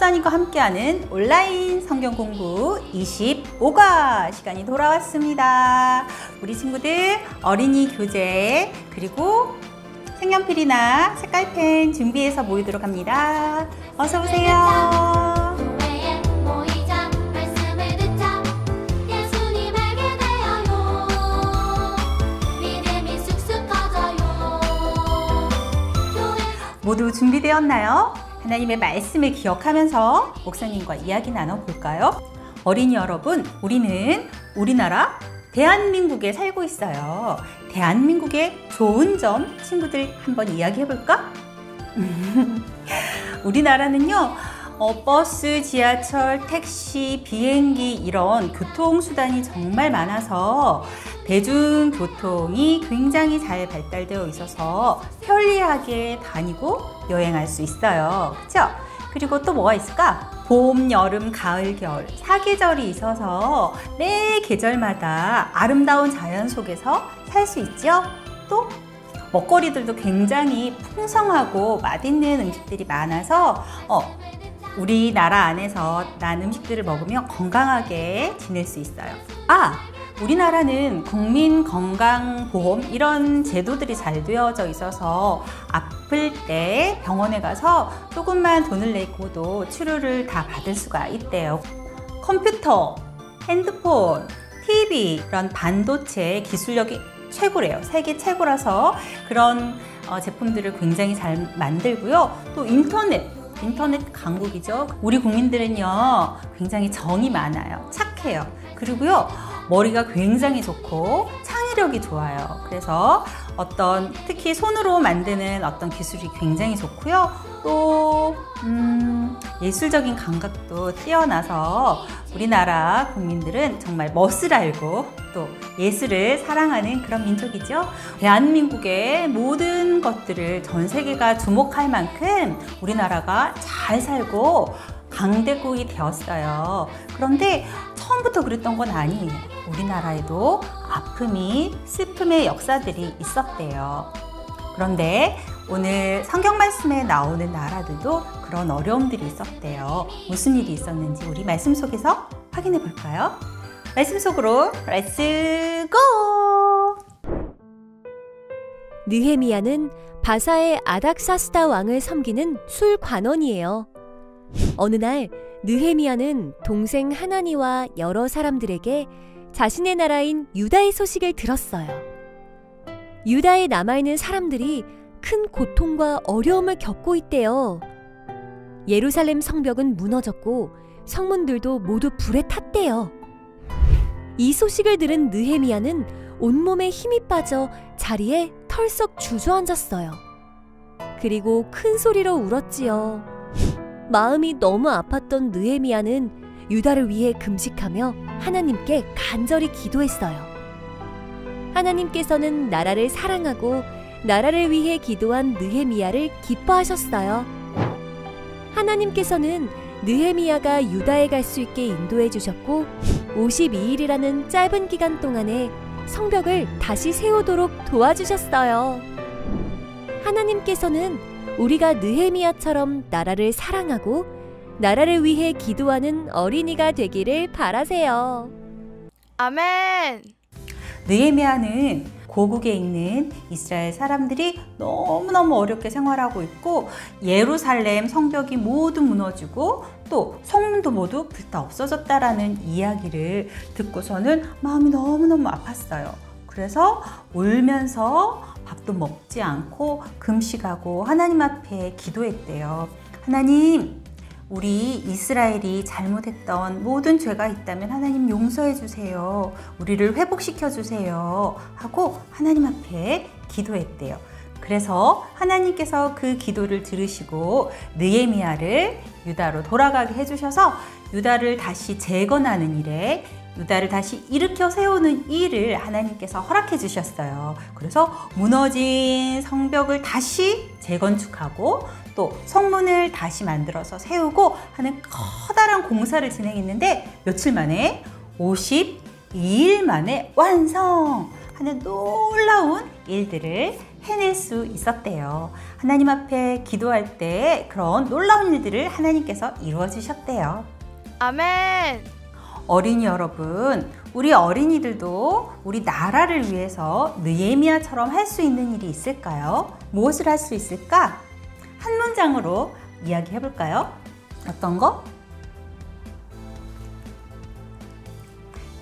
선교사님과 함께하는 온라인 성경 공부 25과 시간이 돌아왔습니다. 우리 친구들 어린이 교재 그리고 색연필이나 색깔펜 준비해서 모이도록 합니다. 어서 오세요. 모두 준비되었나요? 하나님의 말씀을 기억하면서 목사님과 이야기 나눠볼까요? 어린이 여러분, 우리는 우리나라 대한민국에 살고 있어요. 대한민국의 좋은 점 친구들 한번 이야기해볼까? 우리나라는요, 버스, 지하철, 택시, 비행기 이런 교통수단이 정말 많아서 대중교통이 굉장히 잘 발달되어 있어서 편리하게 다니고 여행할 수 있어요. 그렇죠? 그리고 또 뭐가 있을까? 봄, 여름, 가을, 겨울 4계절이 있어서 매 계절마다 아름다운 자연 속에서 살 수 있죠? 또 먹거리들도 굉장히 풍성하고 맛있는 음식들이 많아서 우리나라 안에서 난 음식들을 먹으면 건강하게 지낼 수 있어요. 우리나라는 국민건강보험 이런 제도들이 잘 되어져 있어서 아플 때 병원에 가서 조금만 돈을 내고도 치료를 다 받을 수가 있대요. 컴퓨터, 핸드폰, TV 이런 반도체 기술력이 최고래요. 세계 최고라서 그런 제품들을 굉장히 잘 만들고요. 또 인터넷 강국이죠. 우리 국민들은요 굉장히 정이 많아요. 착해요. 그리고요 머리가 굉장히 좋고 창의력이 좋아요. 그래서 특히 손으로 만드는 어떤 기술이 굉장히 좋고요. 또 예술적인 감각도 뛰어나서 우리나라 국민들은 정말 멋을 알고 또 예술을 사랑하는 그런 민족이죠. 대한민국의 모든 것들을 전 세계가 주목할 만큼 우리나라가 잘 살고 강대국이 되었어요. 그런데 처음부터 그랬던 건 아니에요. 우리나라에도 아픔이 슬픔의 역사들이 있었대요. 그런데 오늘 성경 말씀에 나오는 나라들도 그런 어려움들이 있었대요. 무슨 일이 있었는지 우리 말씀 속에서 확인해 볼까요? 말씀 속으로 렛츠 고! 느헤미야는 바사의 아닥사스다 왕을 섬기는 술관원이에요. 어느 날 느헤미야는 동생 하나니와 여러 사람들에게 자신의 나라인 유다의 소식을 들었어요. 유다에 남아있는 사람들이 큰 고통과 어려움을 겪고 있대요. 예루살렘 성벽은 무너졌고 성문들도 모두 불에 탔대요. 이 소식을 들은 느헤미야는 온몸에 힘이 빠져 자리에 털썩 주저앉았어요. 그리고 큰 소리로 울었지요. 마음이 너무 아팠던 느헤미야는 유다를 위해 금식하며 하나님께 간절히 기도했어요. 하나님께서는 나라를 사랑하고 나라를 위해 기도한 느헤미야를 기뻐하셨어요. 하나님께서는 느헤미야가 유다에 갈 수 있게 인도해 주셨고 52일이라는 짧은 기간 동안에 성벽을 다시 세우도록 도와주셨어요. 하나님께서는 우리가 느헤미야처럼 나라를 사랑하고 나라를 위해 기도하는 어린이가 되기를 바라세요. 아멘. 느헤미야는 고국에 있는 이스라엘 사람들이 너무너무 어렵게 생활하고 있고 예루살렘 성벽이 모두 무너지고 또 성문도 모두 불타 없어졌다라는 이야기를 듣고서는 마음이 너무너무 아팠어요. 그래서 울면서 밥도 먹지 않고 금식하고 하나님 앞에 기도했대요. 하나님, 우리 이스라엘이 잘못했던 모든 죄가 있다면 하나님 용서해 주세요. 우리를 회복시켜 주세요. 하고 하나님 앞에 기도했대요. 그래서 하나님께서 그 기도를 들으시고 느헤미야를 유다로 돌아가게 해주셔서 유다를 다시 재건하는 일에 유다를 다시 일으켜 세우는 일을 하나님께서 허락해 주셨어요. 그래서 무너진 성벽을 다시 재건축하고 또 성문을 다시 만들어서 세우고 하는 커다란 공사를 진행했는데 며칠 만에 52일 만에 완성! 하는 놀라운 일들을 해낼 수 있었대요. 하나님 앞에 기도할 때 그런 놀라운 일들을 하나님께서 이루어 주셨대요. 아멘. 어린이 여러분, 우리 어린이들도 우리 나라를 위해서 느헤미야처럼 할 수 있는 일이 있을까요? 무엇을 할 수 있을까? 한 문장으로 이야기해 볼까요? 어떤 거?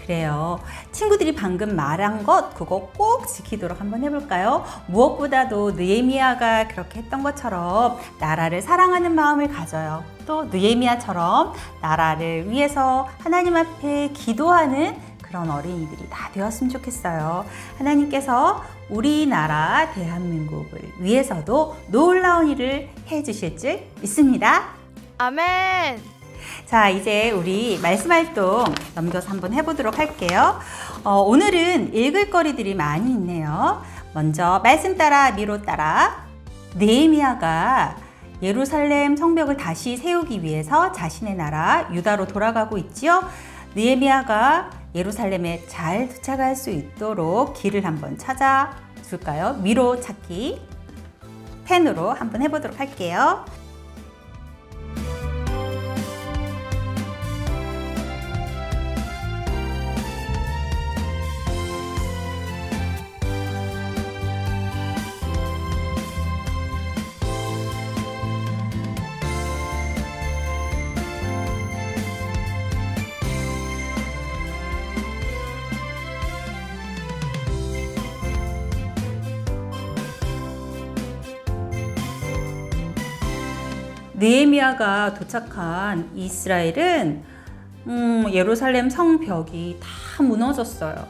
그래요. 친구들이 방금 말한 것 그거 꼭 지키도록 한번 해볼까요? 무엇보다도 느헤미야가 그렇게 했던 것처럼 나라를 사랑하는 마음을 가져요. 또 느헤미야처럼 나라를 위해서 하나님 앞에 기도하는 그런 어린이들이 다 되었으면 좋겠어요. 하나님께서 우리나라 대한민국을 위해서도 놀라운 일을 해주실 줄 믿습니다. 아멘. 자, 이제 우리 말씀 활동 넘겨서 한번 해보도록 할게요. 오늘은 읽을 거리들이 많이 있네요. 먼저 말씀 따라 미로 따라. 느헤미야가 예루살렘 성벽을 다시 세우기 위해서 자신의 나라 유다로 돌아가고 있지요. 느헤미야가 예루살렘에 잘 도착할 수 있도록 길을 한번 찾아줄까요? 미로 찾기 펜으로 한번 해보도록 할게요. 느헤미야가 도착한 이스라엘은 예루살렘 성벽이 다 무너졌어요.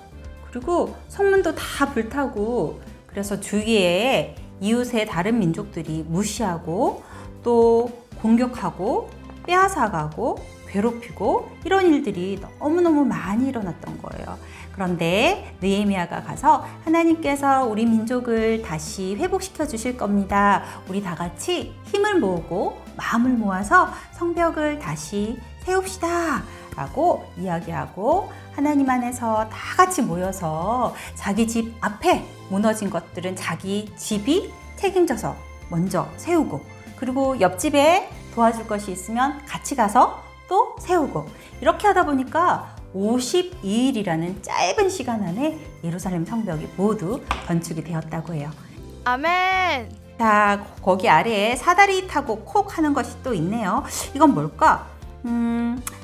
그리고 성문도 다 불타고, 그래서 주위에 이웃의 다른 민족들이 무시하고 또 공격하고 빼앗아가고 괴롭히고 이런 일들이 너무너무 많이 일어났던 거예요. 그런데 느헤미야가 가서 하나님께서 우리 민족을 다시 회복시켜 주실 겁니다. 우리 다 같이 힘을 모으고 마음을 모아서 성벽을 다시 세웁시다 라고 이야기하고, 하나님 안에서 다 같이 모여서 자기 집 앞에 무너진 것들은 자기 집이 책임져서 먼저 세우고, 그리고 옆집에 도와줄 것이 있으면 같이 가서 또 세우고, 이렇게 하다 보니까 52일이라는 짧은 시간 안에 예루살렘 성벽이 모두 건축이 되었다고 해요. 아멘. 자, 거기 아래에 사다리 타고 콕 하는 것이 또 있네요. 이건 뭘까?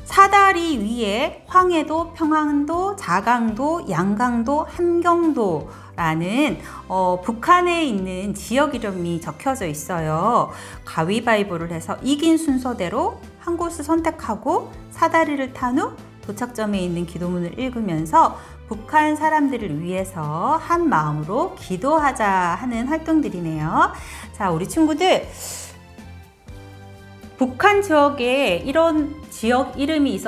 사다리 위에 황해도, 평안도, 자강도, 양강도, 함경도라는 북한에 있는 지역 이름이 적혀져 있어요. 가위바위보를 해서 이긴 순서대로 한 곳을 선택하고 사다리를 탄 후 도착점에 있는 기도문을 읽으면서 북한 사람들을 위해서 한 마음으로 기도하자 하는 활동들이네요. 자, 우리 친구들, 북한 지역에 이런 지역 이름이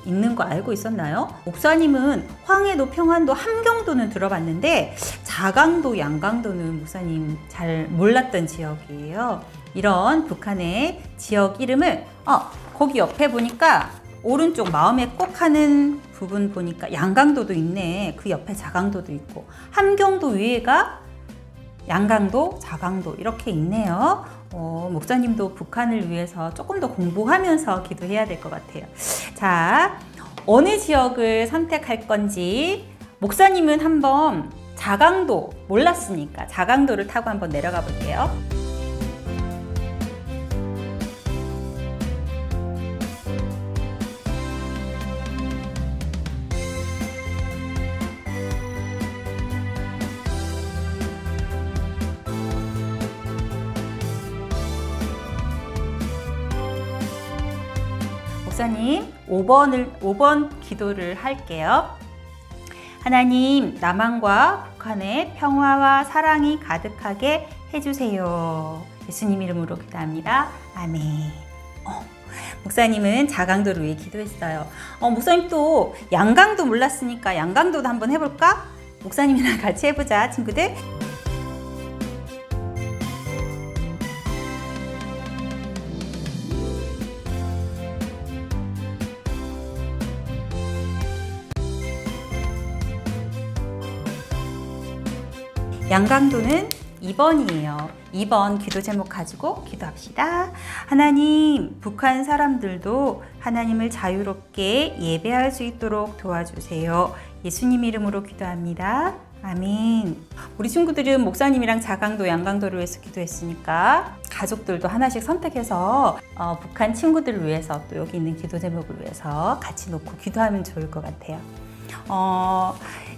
있는 거 알고 있었나요? 목사님은 황해도, 평안도, 함경도는 들어봤는데 자강도, 양강도는 목사님 잘 몰랐던 지역이에요. 이런 북한의 지역 이름을 거기 옆에 보니까 오른쪽 마음에 꼭 하는 부분 보니까 양강도도 있네. 그 옆에 자강도도 있고, 함경도 위에가 양강도, 자강도 이렇게 있네요. 목사님도 북한을 위해서 조금 더 공부하면서 기도해야 될 것 같아요. 자, 어느 지역을 선택할 건지 목사님은 한번 자강도 몰랐으니까 자강도를 타고 한번 내려가 볼게요. 목사님 5번 기도를 할게요. 하나님, 남한과 북한에 평화와 사랑이 가득하게 해주세요. 예수님 이름으로 기도합니다. 아멘. 목사님은 자강도를 위해 기도했어요. 목사님 또 양강도 몰랐으니까 양강도도 한번 해볼까? 목사님이랑 같이 해보자, 친구들. 양강도는 2번이에요. 2번 기도 제목 가지고 기도합시다. 하나님, 북한 사람들도 하나님을 자유롭게 예배할 수 있도록 도와주세요. 예수님 이름으로 기도합니다. 아멘. 우리 친구들은 목사님이랑 자강도, 양강도를 위해서 기도했으니까 가족들도 하나씩 선택해서 북한 친구들을 위해서 또 여기 있는 기도 제목을 위해서 같이 놓고 기도하면 좋을 것 같아요.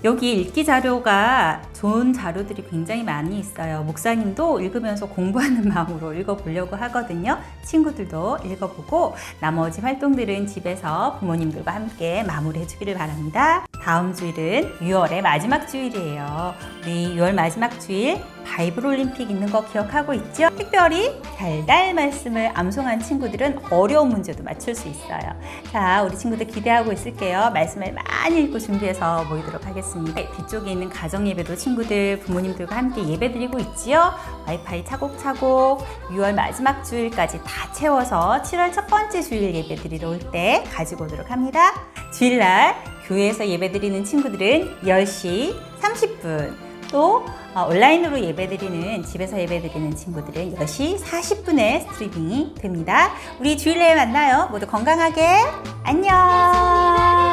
여기 읽기 자료가 좋은 자료들이 굉장히 많이 있어요. 목사님도 읽으면서 공부하는 마음으로 읽어보려고 하거든요. 친구들도 읽어보고 나머지 활동들은 집에서 부모님들과 함께 마무리해 주기를 바랍니다. 다음 주일은 6월의 마지막 주일이에요. 우리 6월 마지막 주일 바이블 올림픽 있는 거 기억하고 있죠? 특별히 달달 말씀을 암송한 친구들은 어려운 문제도 맞출 수 있어요. 자, 우리 친구들 기대하고 있을게요. 말씀을 많이 읽고 준비해서 모이도록 하겠습니다. 뒤쪽에 있는 가정예배도 친구들, 부모님들과 함께 예배드리고 있지요? 와이파이 차곡차곡 6월 마지막 주일까지 다 채워서 7월 첫 번째 주일 예배드리러 올 때 가지고 오도록 합니다. 주일날 교회에서 예배드리는 친구들은 10시 30분, 또 온라인으로 예배드리는, 집에서 예배드리는 친구들은 10시 40분에 스트리밍이 됩니다. 우리 주일내에 만나요. 모두 건강하게 안녕.